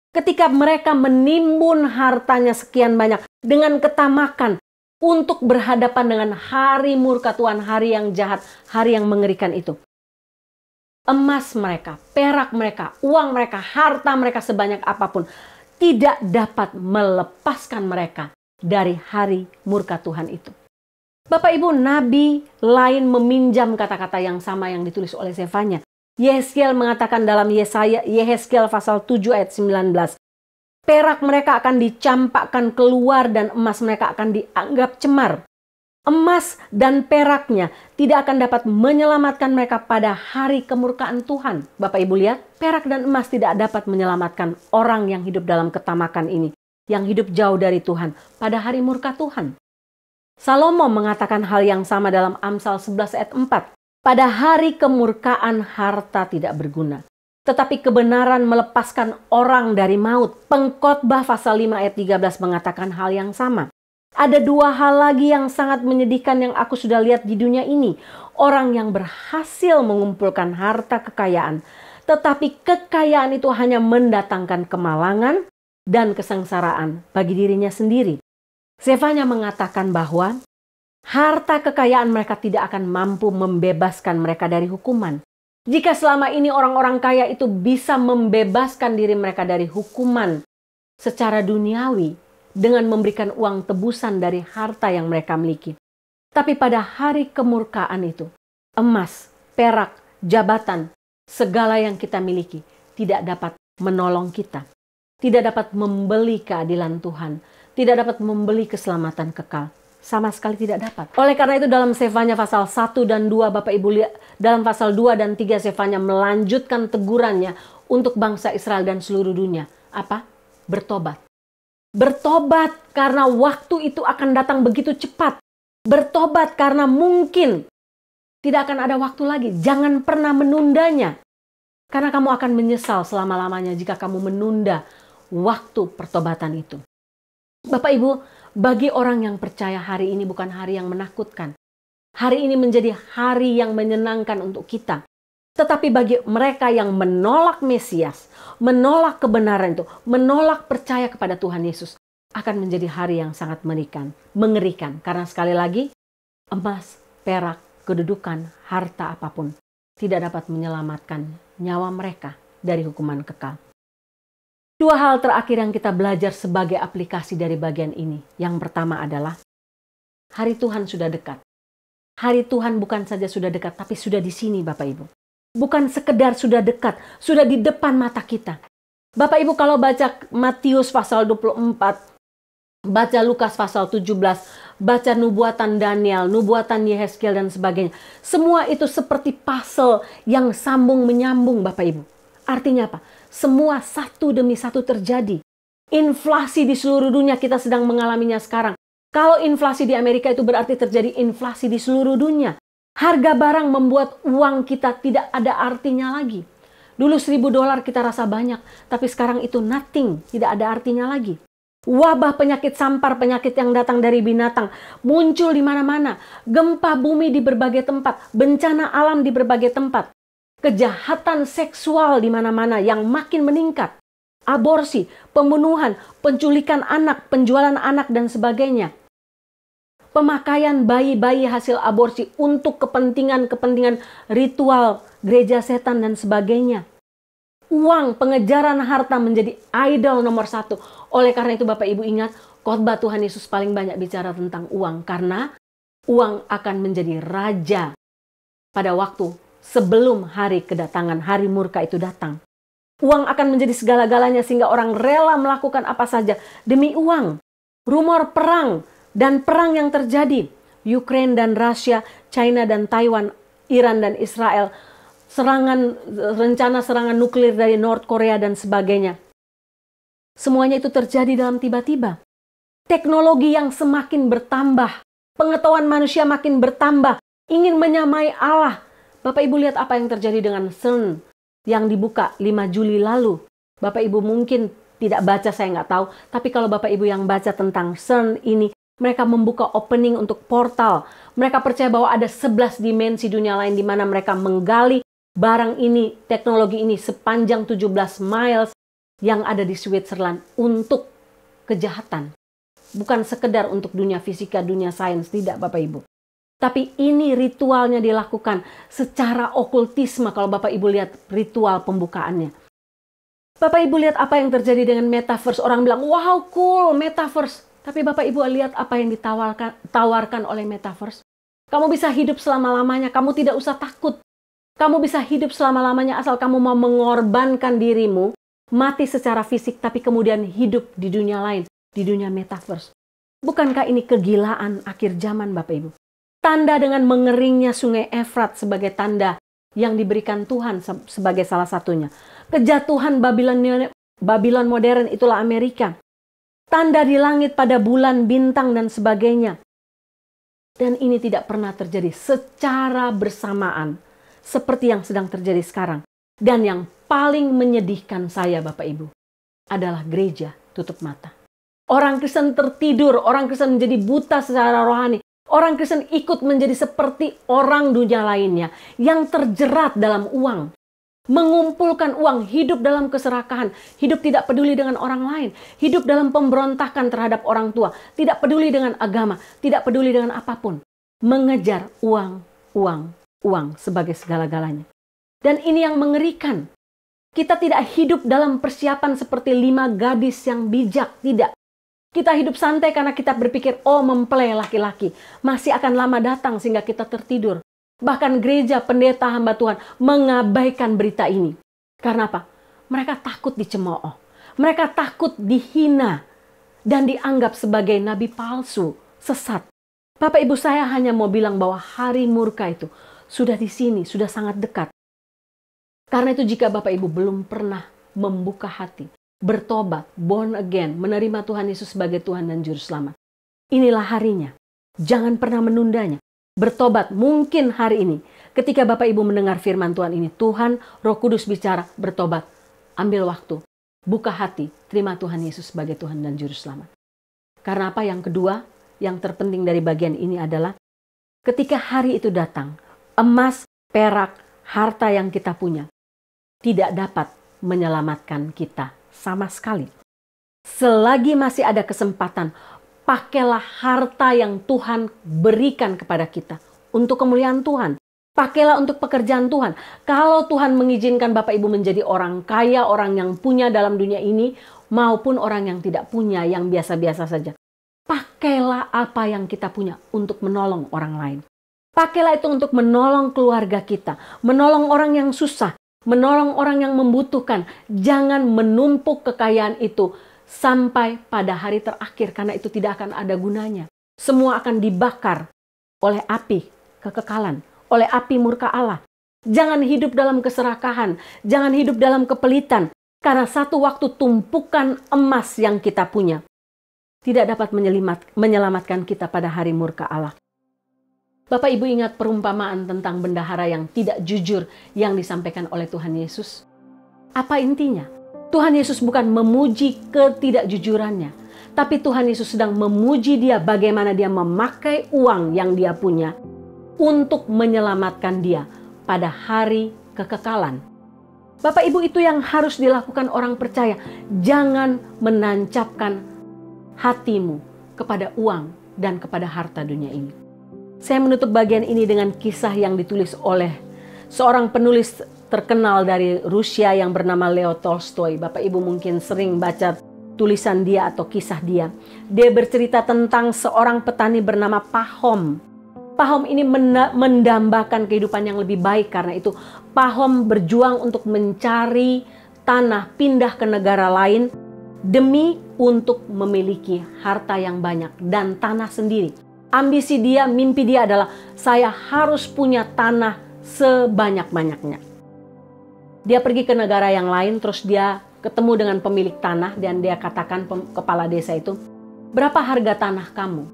Ketika mereka menimbun hartanya sekian banyak dengan ketamakan untuk berhadapan dengan hari murka Tuhan, hari yang jahat, hari yang mengerikan itu. Emas mereka, perak mereka, uang mereka, harta mereka sebanyak apapun tidak dapat melepaskan mereka dari hari murka Tuhan itu. Bapak Ibu, nabi lain meminjam kata-kata yang sama yang ditulis oleh Zefanya. Yehezkiel mengatakan dalam Yehezkiel pasal 7 ayat 19. Perak mereka akan dicampakkan keluar dan emas mereka akan dianggap cemar. Emas dan peraknya tidak akan dapat menyelamatkan mereka pada hari kemurkaan Tuhan. Bapak Ibu lihat, perak dan emas tidak dapat menyelamatkan orang yang hidup dalam ketamakan ini. Yang hidup jauh dari Tuhan pada hari murka Tuhan. Salomo mengatakan hal yang sama dalam Amsal 11 ayat 4. Pada hari kemurkaan harta tidak berguna. Tetapi kebenaran melepaskan orang dari maut. Pengkhotbah pasal 5 ayat 13 mengatakan hal yang sama. Ada dua hal lagi yang sangat menyedihkan yang aku sudah lihat di dunia ini. Orang yang berhasil mengumpulkan harta kekayaan. Tetapi kekayaan itu hanya mendatangkan kemalangan dan kesengsaraan bagi dirinya sendiri. Zefanya mengatakan bahwa harta kekayaan mereka tidak akan mampu membebaskan mereka dari hukuman. Jika selama ini orang-orang kaya itu bisa membebaskan diri mereka dari hukuman secara duniawi dengan memberikan uang tebusan dari harta yang mereka miliki. Tapi pada hari kemurkaan itu, emas, perak, jabatan, segala yang kita miliki tidak dapat menolong kita. Tidak dapat membeli keadilan Tuhan. Tidak dapat membeli keselamatan kekal. Sama sekali tidak dapat. Oleh karena itu dalam Zefanya pasal 1 dan 2, Bapak Ibu lihat, dalam pasal 2 dan 3 Zefanya melanjutkan tegurannya untuk bangsa Israel dan seluruh dunia. Apa? Bertobat. Bertobat karena waktu itu akan datang begitu cepat. Bertobat karena mungkin Tidak akan ada waktu lagi. Jangan pernah menundanya. Karena kamu akan menyesal selama-lamanya jika kamu menunda waktu pertobatan itu. Bapak Ibu, bagi orang yang percaya hari ini bukan hari yang menakutkan. Hari ini menjadi hari yang menyenangkan untuk kita. Tetapi bagi mereka yang menolak Mesias, menolak kebenaran itu, menolak percaya kepada Tuhan Yesus, akan menjadi hari yang sangat mengerikan. Karena sekali lagi, emas, perak, kedudukan, harta apapun tidak dapat menyelamatkan nyawa mereka dari hukuman kekal. Dua hal terakhir yang kita belajar sebagai aplikasi dari bagian ini. Yang pertama adalah, hari Tuhan sudah dekat. Hari Tuhan bukan saja sudah dekat, tapi sudah di sini Bapak Ibu. Bukan sekedar sudah dekat, sudah di depan mata kita. Bapak Ibu kalau baca Matius pasal 24, baca Lukas pasal 17, baca nubuatan Daniel, nubuatan Yehezkiel dan sebagainya. Semua itu seperti puzzle yang sambung menyambung Bapak Ibu. Artinya apa? Semua satu demi satu terjadi. Inflasi di seluruh dunia kita sedang mengalaminya sekarang. Kalau inflasi di Amerika itu berarti terjadi inflasi di seluruh dunia. Harga barang membuat uang kita tidak ada artinya lagi. Dulu $1.000 kita rasa banyak, tapi sekarang itu nothing, tidak ada artinya lagi. Wabah penyakit sampar, penyakit yang datang dari binatang muncul di mana-mana. Gempa bumi di berbagai tempat, bencana alam di berbagai tempat. Kejahatan seksual di mana-mana yang makin meningkat. Aborsi, pembunuhan, penculikan anak, penjualan anak dan sebagainya. Pemakaian bayi-bayi hasil aborsi untuk kepentingan ritual gereja setan dan sebagainya. Uang, pengejaran harta menjadi idol nomor 1. Oleh karena itu Bapak Ibu ingat, khotbah Tuhan Yesus paling banyak bicara tentang uang. Karena uang akan menjadi raja pada waktu sebelum hari kedatangan, hari murka itu datang. Uang akan menjadi segala-galanya sehingga orang rela melakukan apa saja demi uang. Rumor perang dan perang yang terjadi. Ukraina dan Rusia, China dan Taiwan, Iran dan Israel. Rencana serangan nuklir dari North Korea dan sebagainya. Semuanya itu terjadi dalam tiba-tiba. Teknologi yang semakin bertambah. Pengetahuan manusia makin bertambah. Ingin menyamai Allah. Bapak Ibu lihat apa yang terjadi dengan CERN yang dibuka 5 Juli lalu. Bapak Ibu mungkin tidak baca, saya nggak tahu. Tapi kalau Bapak Ibu yang baca tentang CERN ini, mereka membuka opening untuk portal. Mereka percaya bahwa ada 11 dimensi dunia lain di mana mereka menggali barang ini, teknologi ini sepanjang 17 miles yang ada di Switzerland untuk kejahatan. Bukan sekedar untuk dunia fisika, dunia sains, tidak Bapak Ibu. Tapi ini ritualnya dilakukan secara okultisme kalau Bapak Ibu lihat ritual pembukaannya. Bapak Ibu lihat apa yang terjadi dengan metaverse. Orang bilang, wow cool metaverse. Tapi Bapak Ibu lihat apa yang ditawarkan oleh metaverse. Kamu bisa hidup selama-lamanya, kamu tidak usah takut. Kamu bisa hidup selama-lamanya asal kamu mau mengorbankan dirimu, mati secara fisik tapi kemudian hidup di dunia lain, di dunia metaverse. Bukankah ini kegilaan akhir zaman Bapak Ibu? Tanda dengan mengeringnya sungai Efrat sebagai tanda yang diberikan Tuhan sebagai salah satunya. Kejatuhan Babylon modern itulah Amerika. Tanda di langit pada bulan, bintang dan sebagainya. Dan ini tidak pernah terjadi secara bersamaan seperti yang sedang terjadi sekarang. Dan yang paling menyedihkan saya Bapak Ibu adalah gereja tutup mata. Orang Kristen tertidur, orang Kristen menjadi buta secara rohani. Orang Kristen ikut menjadi seperti orang dunia lainnya yang terjerat dalam uang. Mengumpulkan uang, hidup dalam keserakahan, hidup tidak peduli dengan orang lain, hidup dalam pemberontakan terhadap orang tua, tidak peduli dengan agama, tidak peduli dengan apapun. Mengejar uang, uang, uang sebagai segala-galanya. Dan ini yang mengerikan. Kita tidak hidup dalam persiapan seperti 5 gadis yang bijak, tidak. Kita hidup santai karena kita berpikir, oh mempelai laki-laki masih akan lama datang sehingga kita tertidur. Bahkan gereja, pendeta, hamba Tuhan mengabaikan berita ini. Karena apa? Mereka takut dicemooh. Mereka takut dihina dan dianggap sebagai nabi palsu, sesat. Bapak Ibu, saya hanya mau bilang bahwa hari murka itu sudah di sini, sudah sangat dekat. Karena itu jika Bapak Ibu belum pernah membuka hati, bertobat, born again, menerima Tuhan Yesus sebagai Tuhan dan Juru Selamat. Inilah harinya. Jangan pernah menundanya. bertobat mungkin hari ini. Ketika Bapak Ibu mendengar firman Tuhan ini, Tuhan Roh Kudus bicara, bertobat. Ambil waktu, buka hati, terima Tuhan Yesus sebagai Tuhan dan Juru Selamat. Karena apa? Yang kedua, yang terpenting dari bagian ini adalah ketika hari itu datang, emas, perak, harta yang kita punya tidak dapat menyelamatkan kita sama sekali. Selagi masih ada kesempatan, pakailah harta yang Tuhan berikan kepada kita untuk kemuliaan Tuhan. Pakailah untuk pekerjaan Tuhan. Kalau Tuhan mengizinkan Bapak Ibu menjadi orang kaya, orang yang punya dalam dunia ini, maupun orang yang tidak punya, yang biasa-biasa saja. Pakailah apa yang kita punya untuk menolong orang lain. Pakailah itu untuk menolong keluarga kita, menolong orang yang susah, menolong orang yang membutuhkan. Jangan menumpuk kekayaan itu sampai pada hari terakhir, karena itu tidak akan ada gunanya. Semua akan dibakar oleh api kekekalan, oleh api murka Allah. Jangan hidup dalam keserakahan, jangan hidup dalam kepelitan, karena satu waktu tumpukan emas yang kita punya tidak dapat menyelamatkan kita pada hari murka Allah. Bapak Ibu ingat perumpamaan tentang bendahara yang tidak jujur yang disampaikan oleh Tuhan Yesus? Apa intinya? Tuhan Yesus bukan memuji ketidakjujurannya, tapi Tuhan Yesus sedang memuji dia bagaimana dia memakai uang yang dia punya untuk menyelamatkan dia pada hari kekekalan. Bapak Ibu, itu yang harus dilakukan orang percaya. Jangan menancapkan hatimu kepada uang dan kepada harta dunia ini. Saya menutup bagian ini dengan kisah yang ditulis oleh seorang penulis terkenal dari Rusia yang bernama Leo Tolstoy. Bapak Ibu mungkin sering baca tulisan dia atau kisah dia. Dia bercerita tentang seorang petani bernama Pahom. Pahom ini mendambakan kehidupan yang lebih baik. Karena itu Pahom berjuang untuk mencari tanah, pindah ke negara lain demi untuk memiliki harta yang banyak dan tanah sendiri. Ambisi dia, mimpi dia adalah saya harus punya tanah sebanyak-banyaknya. Dia pergi ke negara yang lain, terus dia ketemu dengan pemilik tanah dan dia katakan kepala desa itu, berapa harga tanah kamu?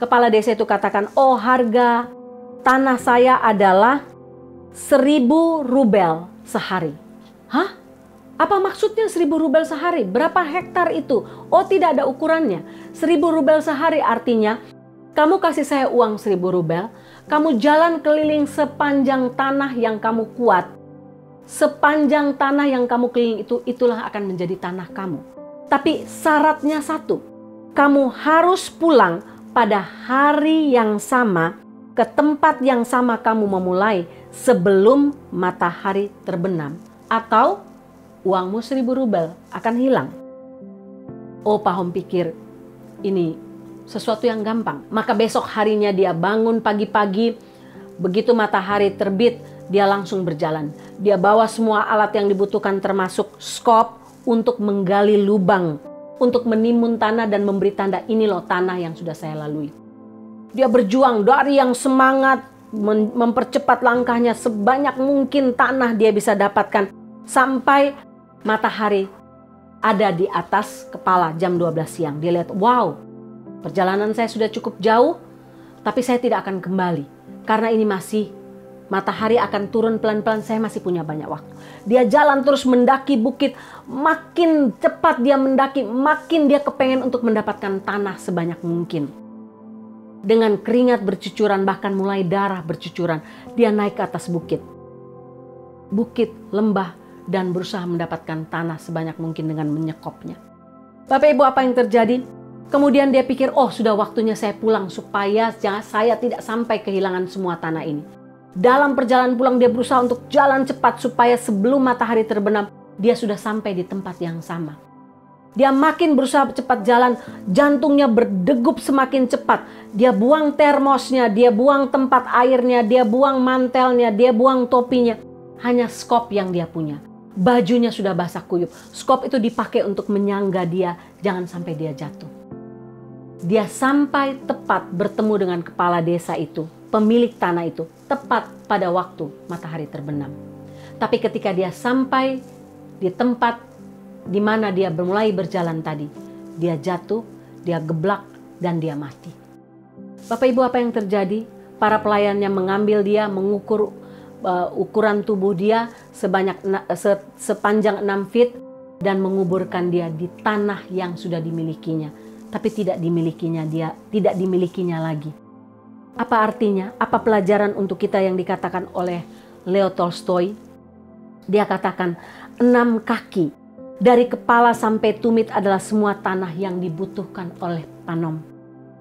Kepala desa itu katakan, oh harga tanah saya adalah 1.000 rubel sehari. Hah? Apa maksudnya 1.000 rubel sehari? Berapa hektar itu? Oh tidak ada ukurannya. 1.000 rubel sehari artinya, kamu kasih saya uang 1.000 rubel, kamu jalan keliling sepanjang tanah yang kamu kuat. Sepanjang tanah yang kamu keliling itu, itulah akan menjadi tanah kamu. Tapi syaratnya satu, kamu harus pulang pada hari yang sama, ke tempat yang sama kamu memulai sebelum matahari terbenam. Atau uangmu 1.000 rubel akan hilang. Oh, Pahom pikir ini sesuatu yang gampang. Maka besok harinya dia bangun pagi-pagi, begitu matahari terbit, dia langsung berjalan. Dia bawa semua alat yang dibutuhkan termasuk skop untuk menggali lubang, untuk menimbun tanah dan memberi tanda, ini loh tanah yang sudah saya lalui. Dia berjuang dari yang semangat, mempercepat langkahnya sebanyak mungkin tanah dia bisa dapatkan sampai matahari ada di atas kepala jam 12 siang. Dia lihat, wow, perjalanan saya sudah cukup jauh, tapi saya tidak akan kembali. Karena ini masih, matahari akan turun pelan-pelan, saya masih punya banyak waktu. Dia jalan terus mendaki bukit, makin cepat dia mendaki, makin dia kepengen untuk mendapatkan tanah sebanyak mungkin. Dengan keringat bercucuran, bahkan mulai darah bercucuran, dia naik ke atas bukit. Bukit, lembah, dan berusaha mendapatkan tanah sebanyak mungkin dengan menyekopnya. Bapak Ibu, apa yang terjadi? Kemudian dia pikir, oh sudah waktunya saya pulang supaya saya tidak sampai kehilangan semua tanah ini. Dalam perjalanan pulang dia berusaha untuk jalan cepat supaya sebelum matahari terbenam dia sudah sampai di tempat yang sama. Dia makin berusaha cepat jalan, jantungnya berdegup semakin cepat. Dia buang termosnya, dia buang tempat airnya, dia buang mantelnya, dia buang topinya. Hanya skop yang dia punya. Bajunya sudah basah kuyup. Skop itu dipakai untuk menyangga dia, jangan sampai dia jatuh. Dia sampai tepat bertemu dengan kepala desa itu, pemilik tanah itu, tepat pada waktu matahari terbenam. Tapi ketika dia sampai di tempat di mana dia mulai berjalan tadi, dia jatuh, dia geblak, dan dia mati. Bapak Ibu, apa yang terjadi? Para pelayannya mengambil dia, mengukur ukuran tubuh dia sepanjang 6 feet dan menguburkan dia di tanah yang sudah dimilikinya. Tapi tidak dimilikinya lagi. Apa artinya? Apa pelajaran untuk kita yang dikatakan oleh Leo Tolstoy? Dia katakan 6 kaki dari kepala sampai tumit adalah semua tanah yang dibutuhkan oleh Panom.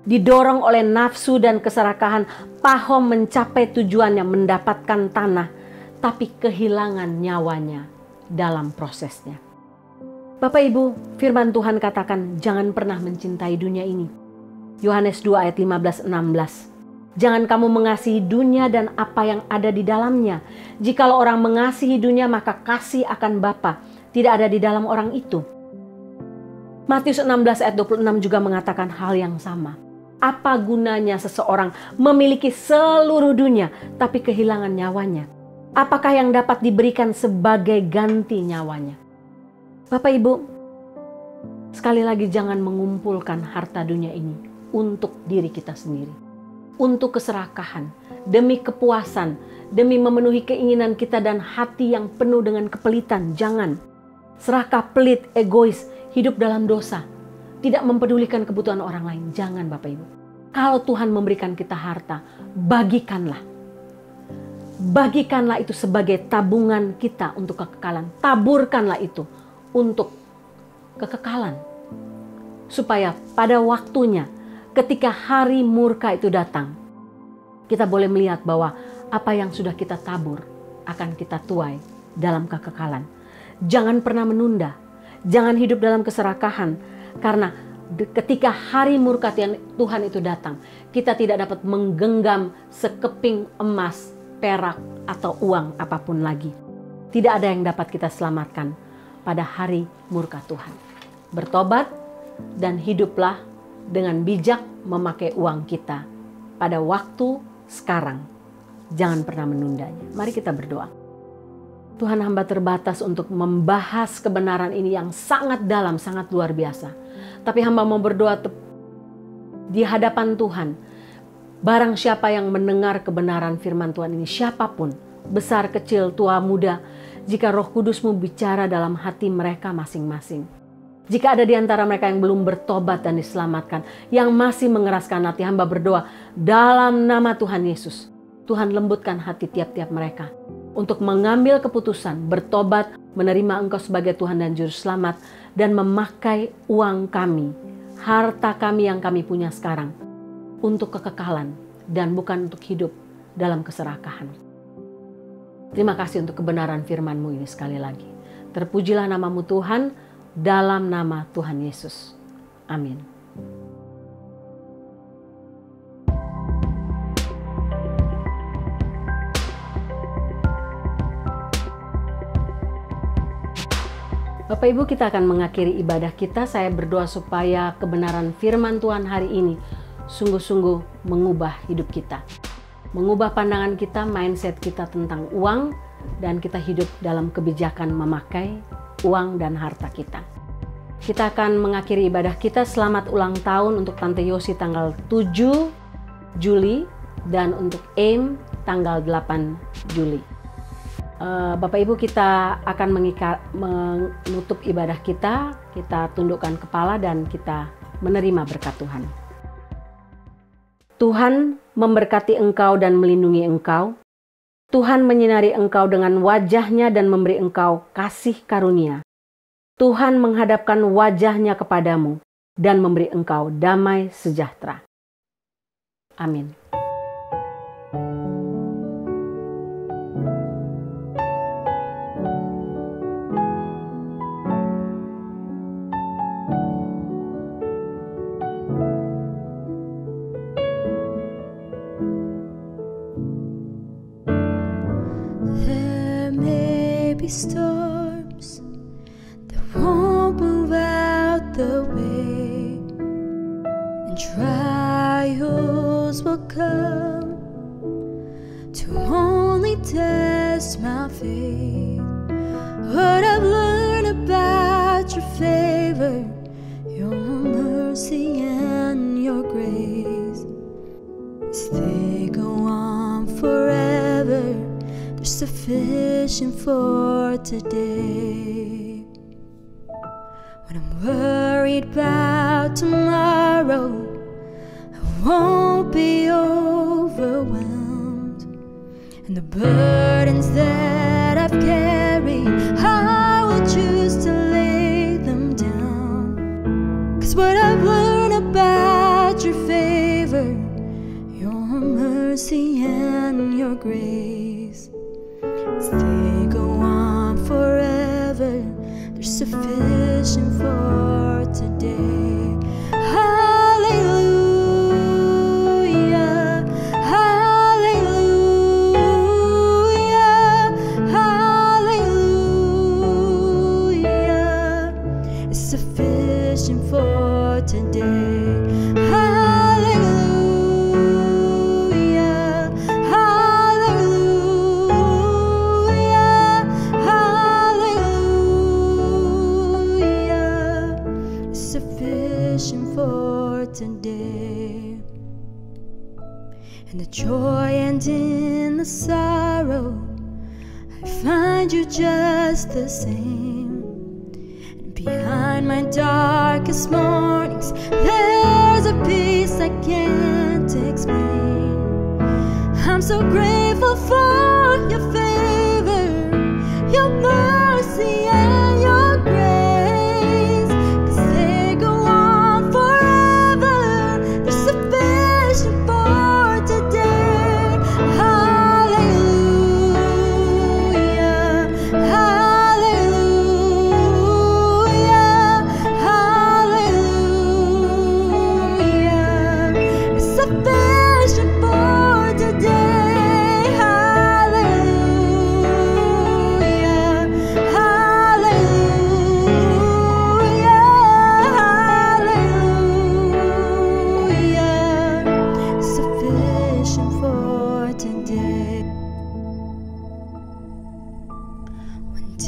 Didorong oleh nafsu dan keserakahan, Pahom mencapai tujuannya mendapatkan tanah, tapi kehilangan nyawanya dalam prosesnya. Bapak Ibu, firman Tuhan katakan jangan pernah mencintai dunia ini. Yohanes 2 ayat 15-16. Jangan kamu mengasihi dunia dan apa yang ada di dalamnya. Jikalau orang mengasihi dunia, maka kasih akan Bapa tidak ada di dalam orang itu. Matius 16 ayat 26 juga mengatakan hal yang sama. Apa gunanya seseorang memiliki seluruh dunia tapi kehilangan nyawanya? Apakah yang dapat diberikan sebagai ganti nyawanya? Bapak Ibu, sekali lagi jangan mengumpulkan harta dunia ini untuk diri kita sendiri. Untuk keserakahan, demi kepuasan, demi memenuhi keinginan kita dan hati yang penuh dengan kepelitan. Jangan. Serakah, pelit, egois, hidup dalam dosa. Tidak mempedulikan kebutuhan orang lain. Jangan Bapak Ibu. Kalau Tuhan memberikan kita harta, bagikanlah. Bagikanlah itu sebagai tabungan kita untuk kekekalan. Taburkanlah itu untuk kekekalan. Supaya pada waktunya, ketika hari murka itu datang, kita boleh melihat bahwa apa yang sudah kita tabur akan kita tuai dalam kekekalan. Jangan pernah menunda. Jangan hidup dalam keserakahan. Karena ketika hari murka Tuhan itu datang, kita tidak dapat menggenggam sekeping emas, perak, atau uang apapun lagi. Tidak ada yang dapat kita selamatkan pada hari murka Tuhan. Bertobat dan hiduplah dengan bijak memakai uang kita pada waktu sekarang. Jangan pernah menundanya. Mari kita berdoa. Tuhan, hamba terbatas untuk membahas kebenaran ini yang sangat dalam, sangat luar biasa. Tapi hamba mau berdoa di hadapan Tuhan. Barang siapa yang mendengar kebenaran firman Tuhan ini, siapapun, besar, kecil, tua, muda, jika Roh Kudus-Mu bicara dalam hati mereka masing-masing. Jika ada di antara mereka yang belum bertobat dan diselamatkan, yang masih mengeraskan hati, hamba berdoa dalam nama Tuhan Yesus. Tuhan lembutkan hati tiap-tiap mereka untuk mengambil keputusan, bertobat, menerima Engkau sebagai Tuhan dan Juru Selamat, dan memakai uang kami, harta kami yang kami punya sekarang, untuk kekekalan dan bukan untuk hidup dalam keserakahan. Terima kasih untuk kebenaran firman-Mu ini sekali lagi. Terpujilah nama-Mu Tuhan, dalam nama Tuhan Yesus. Amin. Bapak Ibu, kita akan mengakhiri ibadah kita. Saya berdoa supaya kebenaran firman Tuhan hari ini sungguh-sungguh mengubah hidup kita. Mengubah pandangan kita, mindset kita tentang uang, dan kita hidup dalam kebijakan memakai uang dan harta kita. Kita akan mengakhiri ibadah kita. Selamat ulang tahun untuk Tante Yosi tanggal 7 Juli dan untuk AIM tanggal 8 Juli. Bapak Ibu, kita akan menutup ibadah kita. Kita tundukkan kepala dan kita menerima berkat Tuhan. Tuhan memberkati engkau dan melindungi engkau. Tuhan menyinari engkau dengan wajah-Nya dan memberi engkau kasih karunia. Tuhan menghadapkan wajah-Nya kepadamu dan memberi engkau damai sejahtera. Amin. Storms that won't move out the way, and trials will come to only test my faith. What I've learned about your favor, your mercy and your grace, is they go sufficient for today. When I'm worried about tomorrow, I won't be overwhelmed. And the burdens that I've carried, I will choose to lay them down. 'Cause what I've learned about your favor, your mercy and your grace, they go on forever. They're sufficient for today. Hallelujah, hallelujah, hallelujah. It's sufficient for today. For today. In the joy and in the sorrow, I find you just the same. And behind my darkest mornings, there's a peace I can't explain. I'm so grateful for your favor, your mercy and your grace.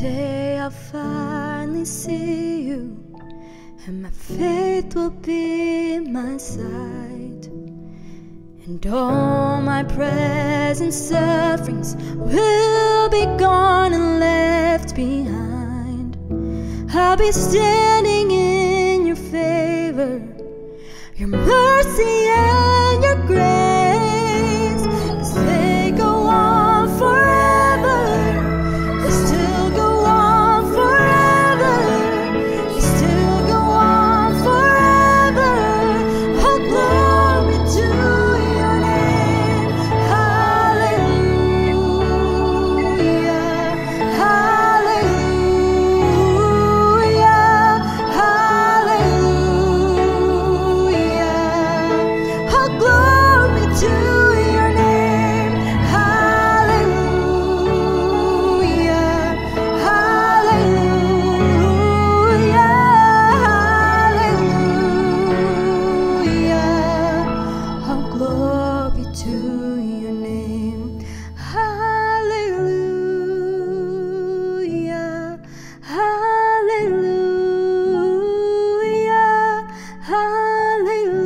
Day I'll finally see you, and my faith will be my sight, and all my present sufferings will be gone and left behind. I'll be standing in your favor, your mercy and your grace, 'cause they go on forever. They still go on forever. They still go on forever. Oh, glory to your name. Hallelujah, hallelujah, hallelujah. Oh, glory to your name. Hallelujah, hallelujah, hallelujah. Oh, glory to your name. Hallelujah, hallelujah, hallelujah.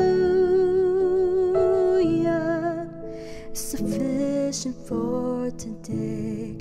Sufficient for today.